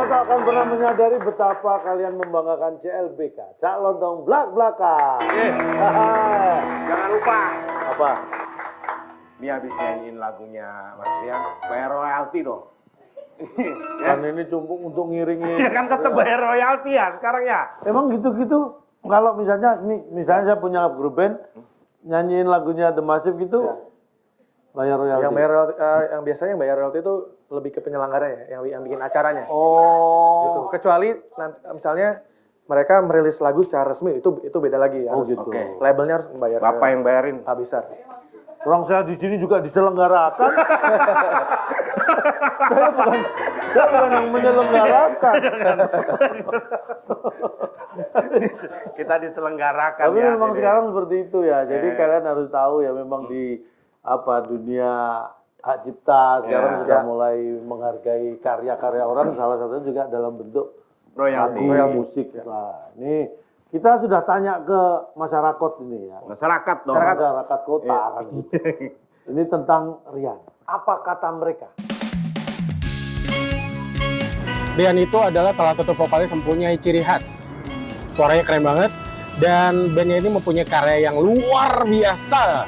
tak akan pernah menyadari betapa kalian membanggakan CLBK, Cak Lontong Blak-Blakan. Jangan lupa. Apa? Ini habis nyanyiin lagunya Mas Rian, bayar royalti dong. Kan ini cumpuk untuk ngiringi. Ya kan tetap bayar royalti ya sekarang ya. Emang gitu-gitu. Kalau misalnya saya punya grup band nyanyiin lagunya The Massive gitu, bayar royalti. Yang biasanya yang bayar royalti itu lebih ke penyelenggaranya, yang bikin acaranya. Oh. Gitu. Kecuali nanti, misalnya mereka merilis lagu secara resmi itu beda lagi. Oh, Harus, gitu. Oke. Labelnya harus membayar. Bapak yang bayarin. Pak besar. Orang saya di sini juga diselenggarakan. saya bukan yang menyelenggarakan. Kita diselenggarakan Tapi ya. memang jadi. sekarang seperti itu ya. Jadi kalian harus tahu ya memang di dunia hak cipta sekarang sudah mulai menghargai karya-karya orang, salah satunya juga dalam bentuk royalti. musik. Nah, ini kita sudah tanya ke masyarakat ini ya. Masyarakat dong. Masyarakat kota kan. Ini tentang Rian. Apa kata mereka? Rian itu adalah salah satu vokalis yang mempunyai ciri khas. Suaranya keren banget dan bandnya ini mempunyai karya yang luar biasa.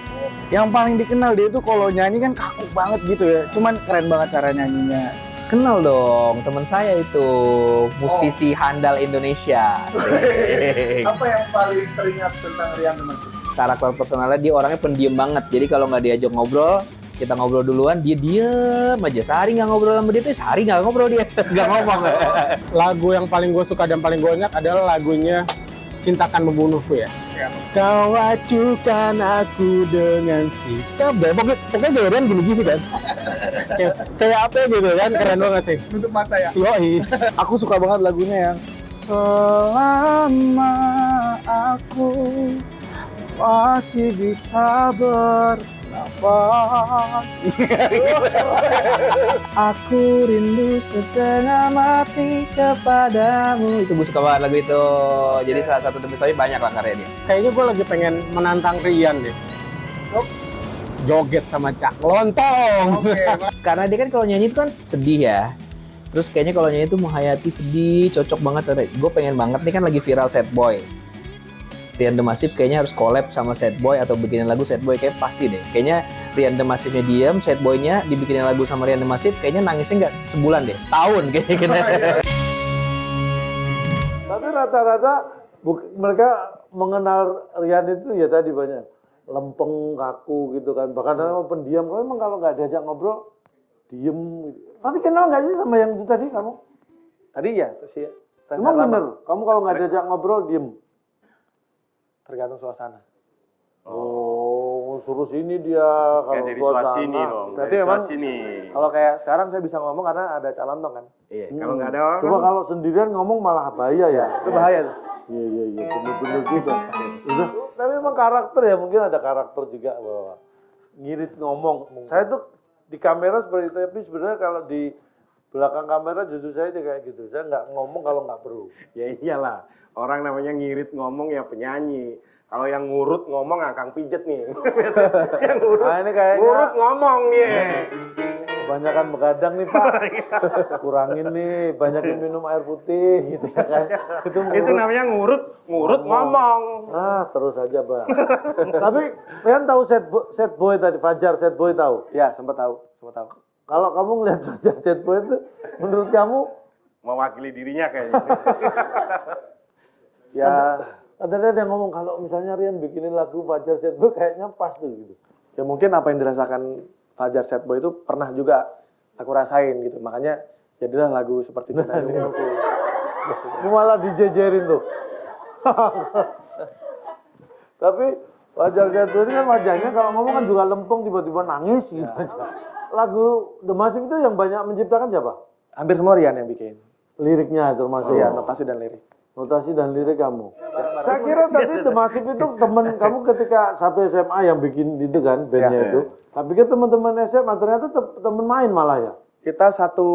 Yang paling dikenal dia itu kalau nyanyi kan kaku banget gitu ya. Cuman keren banget cara nyanyinya. Kenal dong, teman saya itu musisi handal Indonesia. Apa yang paling teringat tentang Rian Massive? Karakter personalnya dia orangnya pendiam banget. Jadi kalau nggak diajak ngobrol, kita ngobrol duluan, dia diem aja. Sehari nggak ngobrol sama dia tuh, sehari nggak ngobrol dia, nggak ngomong. Lagu yang paling gue suka dan paling gue ingat adalah lagunya Cintakan Membunuhku ya. Kau acukan aku dengan sikap. Pokoknya Rian gini-gini kan. Kayak apa gitu kan, keren banget sih. Nutup mata ya? Yoi. Aku suka banget lagunya yang selama aku masih bisa bernafas. Aku rindu setengah mati kepadamu. Itu gue suka banget lagu itu. Jadi salah satu demi tapi banyak lah karya dia. Kayaknya gue lagi pengen menantang Rian deh. Joget sama Cak Lontong. Karena dia kan kalau nyanyi itu kan sedih ya. Terus kayaknya kalau nyanyi itu menghayati sedih, cocok banget. Gue pengen banget nih kan lagi viral Sad Boy. Rian The Massive kayaknya harus collab sama Sad Boy atau bikinin lagu Sad Boy, kayak pasti deh. Kayaknya Rian The Massive-nya diem, Sad Boy-nya dibikinin lagu sama Rian The Massive, kayaknya nangisnya nggak sebulan deh, setahun kayaknya. Tapi rata-rata mereka mengenal Rian itu ya tadi banyak lempeng, kaku gitu kan. Bahkan pendiam. Kamu emang kalau nggak diajak ngobrol, diem. Tapi kenal nggak sih sama yang itu tadi kamu? Tadi ya, terus ya. Emang bener? Kamu kalau nggak diajak ngobrol, diem? Tergantung suasana. Oh, suruh sini dia kalau Kayak dari suasini dong. Berarti Dari memang suasini. kalau kayak sekarang saya bisa ngomong karena ada calon dong kan. Iya, kalau nggak ada orang. Coba kalau sendirian ngomong malah bahaya ya. Itu bahaya tuh. Iya, bener-bener juga. Udah. Tapi memang karakter ya, mungkin ada karakter juga bahwa ngirit ngomong. Saya tuh di kamera seperti itu, tapi sebenarnya kalau di belakang kamera justru saya kayak gitu. Saya nggak ngomong kalau nggak perlu. Ya iyalah, orang namanya ngirit ngomong ya penyanyi. Kalau yang ngurut ngomong Kang pijet nih. Yang ngurut, Nah ini kayaknya ngurut ngomong nih. kebanyakan begadang nih Pak. Kurangin nih, banyakin minum air putih gitu ya kan. Itu namanya ngurut ngomong. Ah, terus aja, Bang. Tapi kalian tahu Sad Boy tadi, Fajar Sad Boy tahu? Ya, sempat tahu. Kalau kamu ngeliat Fajar Sad Boy itu, menurut kamu? Mewakili dirinya kayaknya. Ya, Ada yang ngomong kalau misalnya Rian bikinin lagu Fajar Sad Boy kayaknya pas tuh gitu. ya mungkin apa yang dirasakan Fajar Sad Boy itu pernah juga aku rasain gitu. Makanya jadilah lagu seperti Cinta Membunuhku. Ini malah dijejerin tuh. Tapi Fajar Sad Boy ini kan wajahnya kalau ngomong kan juga lempeng, tiba-tiba nangis gitu aja. Lagu The Massive itu yang banyak menciptakan siapa? Hampir semua Rian yang bikin. Liriknya termasuk. Iya, notasi dan lirik. Notasi dan lirik kamu. Saya kira tadi The Massive itu teman kamu ketika satu SMA yang bikin itu kan bandnya itu. Tapi kan teman-teman SMA ternyata teman main malah ya. Kita satu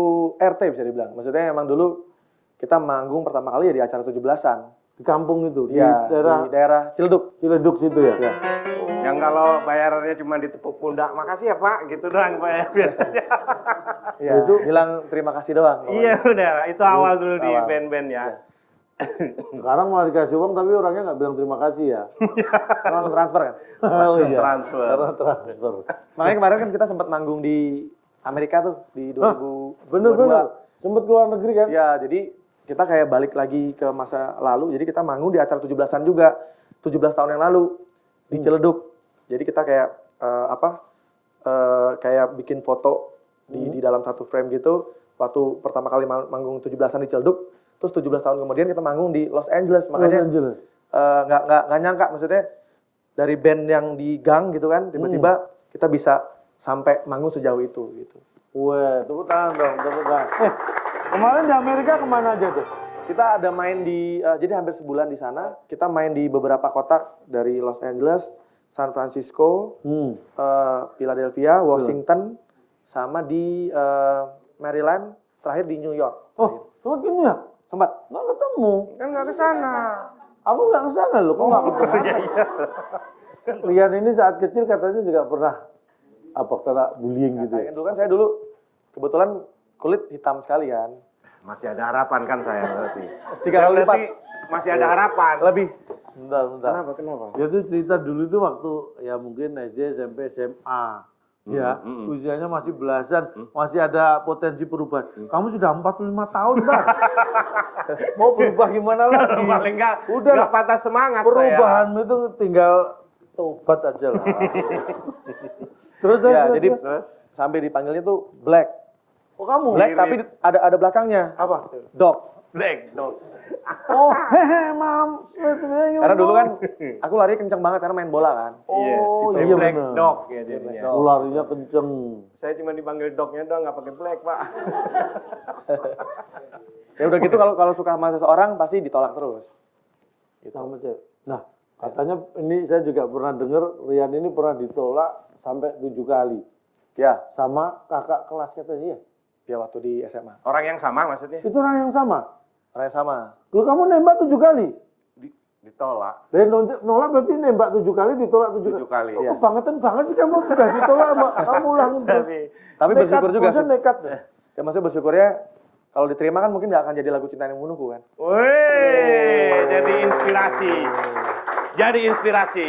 RT bisa dibilang. Maksudnya emang dulu kita manggung pertama kali ya di acara 17-an. Di kampung itu, Iya, di di daerah Ciledug. Ciledug situ ya. Ya. Yang kalau bayarannya cuma ditepuk pundak, makasih ya Pak, gitu doang Pak ya biasanya. Iya, bilang terima kasih doang. Iya udah, itu awal dulu di Awal. band-band ya. Sekarang malah dikasih uang tapi orangnya nggak bilang terima kasih ya. Karena langsung transfer kan. Oh iya. Transfer. Karena transfer. Makanya kemarin kan kita sempat manggung di Amerika tuh di 2022. Bener-bener. Sempet keluar negeri kan? Ya, jadi kita kayak balik lagi ke masa lalu. Jadi kita manggung di acara 17-an juga. 17 tahun yang lalu di Ciledug. Jadi kita kayak kayak bikin foto di dalam satu frame gitu. Waktu pertama kali manggung 17-an di Ciledug, terus 17 tahun kemudian kita manggung di Los Angeles. Makanya Los Angeles. nggak nyangka, maksudnya dari band yang di gang gitu kan, tiba-tiba kita bisa sampai manggung sejauh itu gitu. Wah, tepuk tangan dong, tepuk tangan. Kemarin di Amerika kemana aja tuh? Kita ada main di, jadi hampir sebulan di sana. Kita main di beberapa kota dari Los Angeles, San Francisco, Philadelphia, Washington, sama di Maryland, terakhir di New York. Oh, semakin ya? Sempat. Nggak ketemu. Kan nggak ke sana. Aku nggak kesana loh, kok nggak ketemu? Rian ini saat kecil katanya juga pernah kena bullying gitu ya? Saya dulu kebetulan kulit hitam sekali kan. Masih ada harapan kan saya berarti. 3 kali lipat. Berarti masih ada harapan. Lebih. Bentar. Kenapa? Ya itu cerita dulu itu waktu ya mungkin SD, SMP, SMA. Ya, usianya masih belasan, masih ada potensi perubahan. Kamu sudah 45 tahun, Bang. Mau berubah gimana lagi? Paling nggak Udah lah. patah semangat Perubahanmu itu tinggal tobat aja lah. terus, Ya, terus, jadi terus. sampai dipanggilnya tuh Black. Oh kamu? Black tapi ada belakangnya. Apa? Dog. Black dog. Oh, hehe, mam. Karena dulu kan aku lari kenceng banget karena main bola kan. Oh, Iya, iya Black bener. dog ya jadinya. Dog. Larinya kenceng. Saya cuma dipanggil dognya doang, nggak pakai black Pak. Ya udah gitu kalau suka sama seseorang pasti ditolak terus. Gitu. Sama cewek. Nah, katanya ini saya juga pernah dengar Rian ini pernah ditolak sampai 7 kali. Ya, Sama kakak kelas katanya ya. ya waktu di SMA. Orang yang sama maksudnya? Itu orang yang sama. Orang yang sama. Kalau kamu nembak 7 kali. Ditolak. Dan nolak berarti nembak 7 kali, ditolak 7 kali. 7 kali. Oh, Iya. kebangetan banget sih kamu sudah ditolak, Mbak. Kamu ulangin terus. Tapi Nekat, bersyukur juga maksudnya sih. nekat. Ya maksudnya bersyukurnya kalau diterima kan mungkin nggak akan jadi lagu Cinta yang Membunuhku kan. Wih, jadi inspirasi. Jadi inspirasi.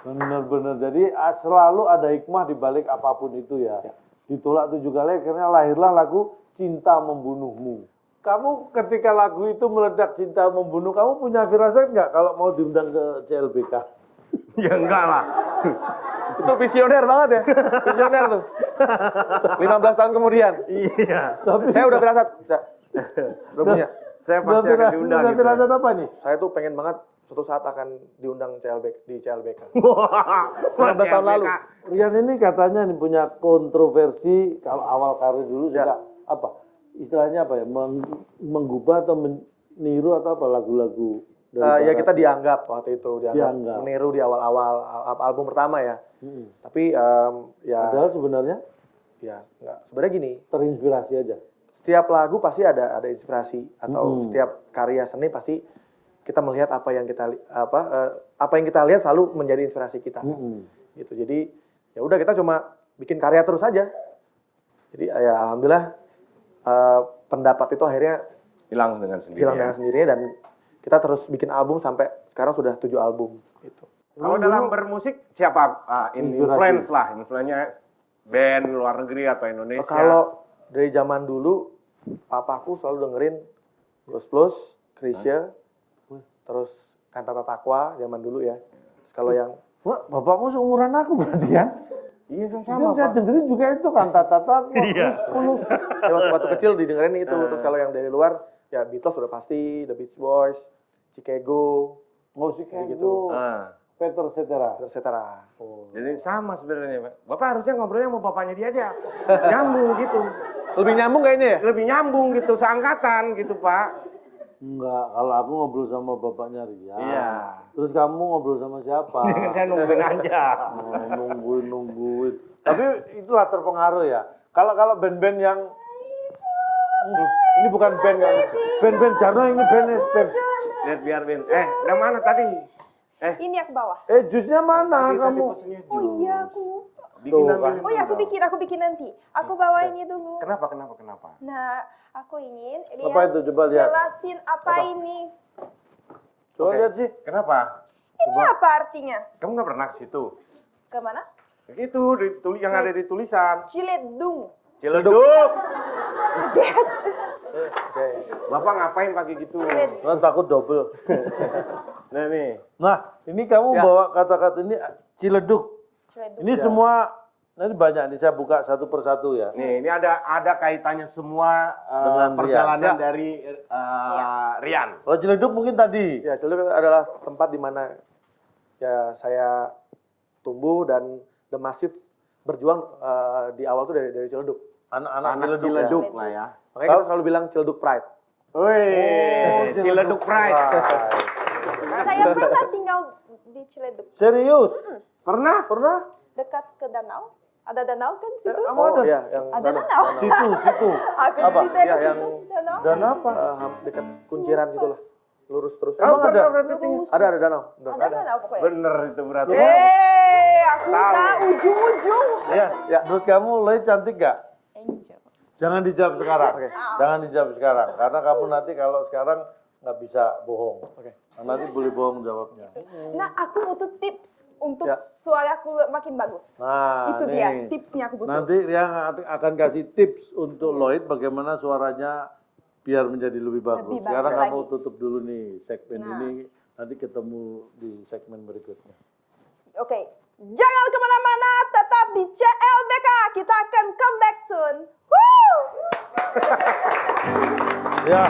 Bener-bener. Jadi selalu ada hikmah di balik apapun itu ya. Ditolak 7 kali, akhirnya lahirlah lagu Cinta Membunuhmu. Kamu ketika lagu itu meledak Cinta Membunuh, kamu punya firasat nggak kalau mau diundang ke CLBK? Ya enggak lah. Itu visioner banget ya. Visioner tuh. 15 tahun kemudian. Iya. Saya udah firasat. Ya. Udah punya. Saya pasti akan diundang Udah gitu. firasat apa nih? Saya tuh pengen banget suatu saat akan diundang di CLBK. Wah, 15 tahun lalu. Rian ini katanya nih punya kontroversi kalau awal karir dulu Ya. suka apa? Istilahnya apa ya? Menggubah atau meniru atau apa lagu-lagu dari Ya barat? kita dianggap waktu itu Dianggap. meniru di awal-awal album pertama ya. Tapi ya Padahal sebenarnya ya nggak, sebenarnya gini, terinspirasi aja. setiap lagu pasti ada inspirasi atau setiap karya seni pasti kita melihat apa yang kita apa yang kita lihat selalu menjadi inspirasi kita. Gitu. Jadi ya udah kita cuma bikin karya terus aja. Jadi ya alhamdulillah pendapat itu akhirnya Hilang dengan sendirinya. hilang dengan sendirinya dan kita terus bikin album sampai sekarang sudah 7 album gitu. Kalau dalam bermusik siapa influence lah, influence band luar negeri atau Indonesia? Kalau dari zaman dulu papaku selalu dengerin Ghost Plus, Krisya, terus Kantata Takwa zaman dulu ya. Terus kalau yang Wah, bapakmu seumuran aku berarti ya? Iya kan Sama, saya dengerin juga itu kan tata Iya. ya, waktu kecil didengerin itu. Terus kalau yang dari luar ya Beatles sudah pasti, The Beach Boys, Chicago, musik gitu. itu Peter Cetera. etc. Jadi sama sebenarnya, Pak. Bapak harusnya ngobrolnya sama bapaknya dia aja. Nyambung gitu. Lebih nyambung kayaknya ya? Lebih nyambung gitu, seangkatan gitu, Pak. Enggak, kalau aku ngobrol sama bapaknya Rian. Iya. Terus kamu ngobrol sama siapa? Saya nungguin aja. Nungguin. Tapi itulah terpengaruh ya. Kalau band-band yang ini bukan band kan. Band-band Jarno ini band Lihat biar Ben. Udah mana tadi? Ini aku bawa. Jusnya mana Tadi kamu? pesennya Oh jus. iya aku. Bikin Tuh, ambilin Oh iya aku dong. bikin nanti. Aku bawa ini dulu. Kenapa? Nah, aku ingin Apa itu? Coba lihat. jelasin apa ini. Coba Oke. lihat sih. Kenapa? Ini apa artinya? Kamu nggak pernah ke situ? Kemana? Itu yang ada di tulisan. Ciledug. Ciledug. Oke. Bapak ngapain pakai gitu? Ciledug. Kan takut double. Nah nih. Nah, ini kamu Ya. bawa kata-kata ini Ciledug. Ciledug. Ini semua, nanti banyak nih saya buka satu persatu ya. Nih, ini ada kaitannya semua Dengan perjalanan Rian. dari Rian. Kalau Ciledug mungkin tadi. Ya, Ciledug adalah tempat di mana ya saya tumbuh dan The Massive berjuang di awal tuh dari Ciledug. Anak-anak Anak Ciledug. Ciledug Ya. lah ya. Makanya kita selalu bilang Ciledug Pride. Wih, Ciledug Pride. Saya pernah tinggal di Ciledug. Serius? Pernah? Pernah? Dekat ke danau. Ada danau kan situ? Kamu ada? ya, yang Ada sana. danau. Situ. Aku Apa? di dekat Ya, yang- situ, danau. Dan apa? Dekat kunciran situ lah. Lurus terus. Emang ada? Ada danau. Ada danau pokoknya. Bener itu berarti. Aku Tahu. tahu ujung-ujung. Ya, menurut kamu Lloyd cantik gak? Angel. Jangan dijawab sekarang. Oke. Jangan dijawab sekarang. Karena kamu nanti kalau sekarang nggak bisa bohong. Oke. Nanti boleh bohong jawabnya. Nah, aku butuh tips untuk Ya. suaraku makin bagus. Nah, Itu nih. dia tipsnya aku butuh. Nanti Rian akan kasih tips untuk Lloyd bagaimana suaranya biar menjadi lebih bagus. Lebih bagus Sekarang kamu lagi. tutup dulu nih segmen Nah. ini. Nanti ketemu di segmen berikutnya. Oke, jangan kemana-mana, tetap di CLBK. Kita akan come back soon. Woo! Ya,